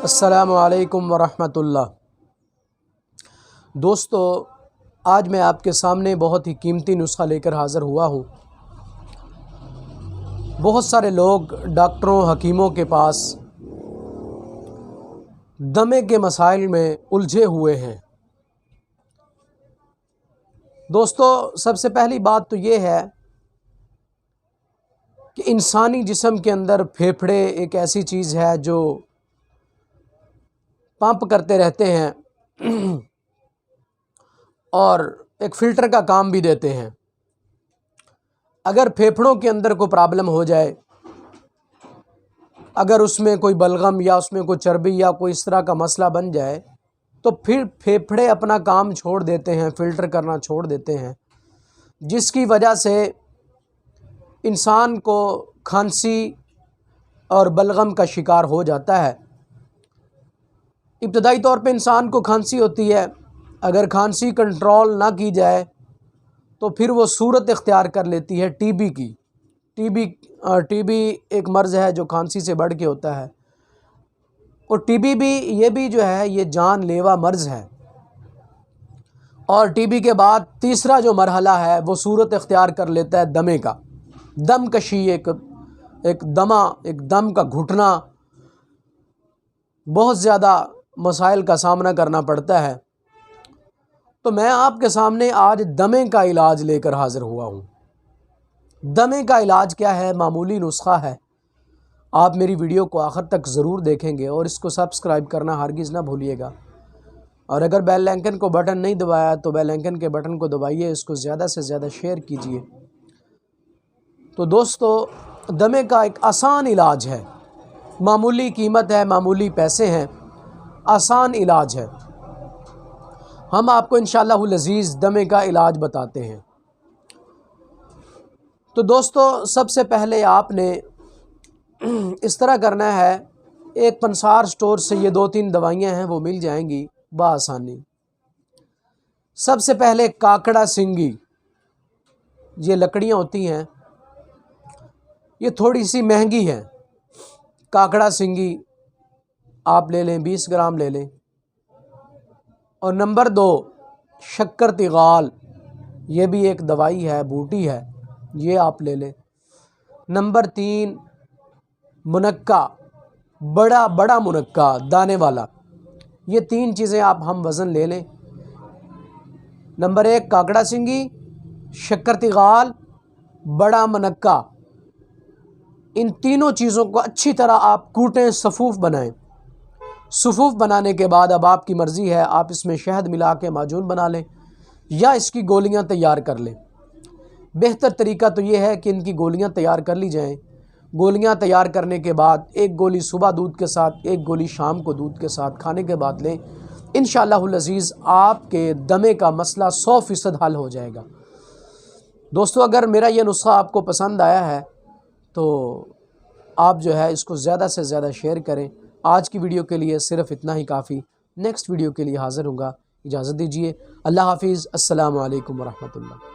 السلام علیکم ورحمۃ اللہ۔ دوستو، آج میں آپ کے سامنے بہت ہی قیمتی نسخہ لے کر حاضر ہوا ہوں۔ بہت سارے لوگ ڈاکٹروں حکیموں کے پاس دمے کے مسائل میں الجھے ہوئے ہیں۔ دوستو، سب سے پہلی بات تو یہ ہے کہ انسانی جسم کے اندر پھیپھڑے ایک ایسی چیز ہے جو پمپ کرتے رہتے ہیں اور ایک فلٹر کا کام بھی دیتے ہیں۔ اگر پھیپھڑوں کے اندر کوئی پرابلم ہو جائے، اگر اس میں کوئی بلغم یا اس میں کوئی چربی یا کوئی اس طرح کا مسئلہ بن جائے تو پھر پھیپھڑے اپنا کام چھوڑ دیتے ہیں، فلٹر کرنا چھوڑ دیتے ہیں، جس کی وجہ سے انسان کو کھانسی اور بلغم کا شکار ہو جاتا ہے۔ ابتدائی طور پہ انسان کو کھانسی ہوتی ہے، اگر کھانسی کنٹرول نہ کی جائے تو پھر وہ صورت اختیار کر لیتی ہے ٹی بی کی۔ ٹی بی ایک مرض ہے جو کھانسی سے بڑھ کے ہوتا ہے، اور ٹی بی بھی یہ جو ہے یہ جان لیوا مرض ہے۔ اور ٹی بی کے بعد تیسرا جو مرحلہ ہے وہ صورت اختیار کر لیتا ہے دمے کا۔ دم کشی، ایک دم کا گھٹنا، بہت زیادہ مسائل کا سامنا کرنا پڑتا ہے۔ تو میں آپ کے سامنے آج دمے کا علاج لے کر حاضر ہوا ہوں۔ دمے کا علاج کیا ہے؟ معمولی نسخہ ہے۔ آپ میری ویڈیو کو آخر تک ضرور دیکھیں گے اور اس کو سبسکرائب کرنا ہرگز نہ بھولیے گا، اور اگر بیل آئیکن کو بٹن نہیں دبایا تو بیل آئیکن کے بٹن کو دبائیے، اس کو زیادہ سے زیادہ شیئر کیجیے۔ تو دوستو، دمے کا ایک آسان علاج ہے، معمولی قیمت ہے، معمولی پیسے ہیں، آسان علاج ہے۔ ہم آپ کو انشاءاللہ العزیز دمے کا علاج بتاتے ہیں۔ تو دوستو، سب سے پہلے آپ نے اس طرح کرنا ہے، ایک پنسار سٹور سے یہ 2-3 دوائیاں ہیں وہ مل جائیں گی بآسانی۔ سب سے پہلے کاکڑا سنگی، یہ لکڑیاں ہوتی ہیں، یہ تھوڑی سی مہنگی ہیں۔ کاکڑا سنگی آپ لے لیں، 20 گرام لے لیں۔ اور نمبر 2 شکر تیغال، یہ بھی ایک دوائی ہے، بوٹی ہے، یہ آپ لے لیں۔ نمبر 3 منکہ، بڑا منکہ دانے والا، یہ 3 چیزیں آپ ہم وزن لے لیں۔ نمبر 1 کاکڑا سنگی، شکر تیغال، بڑا منکہ، ان تینوں چیزوں کو اچھی طرح آپ کوٹیں، صفوف بنائیں۔ صفوف بنانے کے بعد اب آپ کی مرضی ہے، آپ اس میں شہد ملا کے معجون بنا لیں یا اس کی گولیاں تیار کر لیں۔ بہتر طریقہ تو یہ ہے کہ ان کی گولیاں تیار کر لی جائیں۔ گولیاں تیار کرنے کے بعد ایک گولی صبح دودھ کے ساتھ، ایک گولی شام کو دودھ کے ساتھ کھانے کے بعد لیں، انشاءاللہ العزیز آپ کے دمے کا مسئلہ 100% حل ہو جائے گا۔ دوستو، اگر میرا یہ نسخہ آپ کو پسند آیا ہے تو آپ جو ہے اس کو زیادہ سے زیادہ شیئر کریں۔ آج کی ویڈیو کے لیے صرف اتنا ہی کافی، نیکسٹ ویڈیو کے لیے حاضر ہوں گا۔ اجازت دیجیے، اللہ حافظ، السلام علیکم ورحمۃ اللہ۔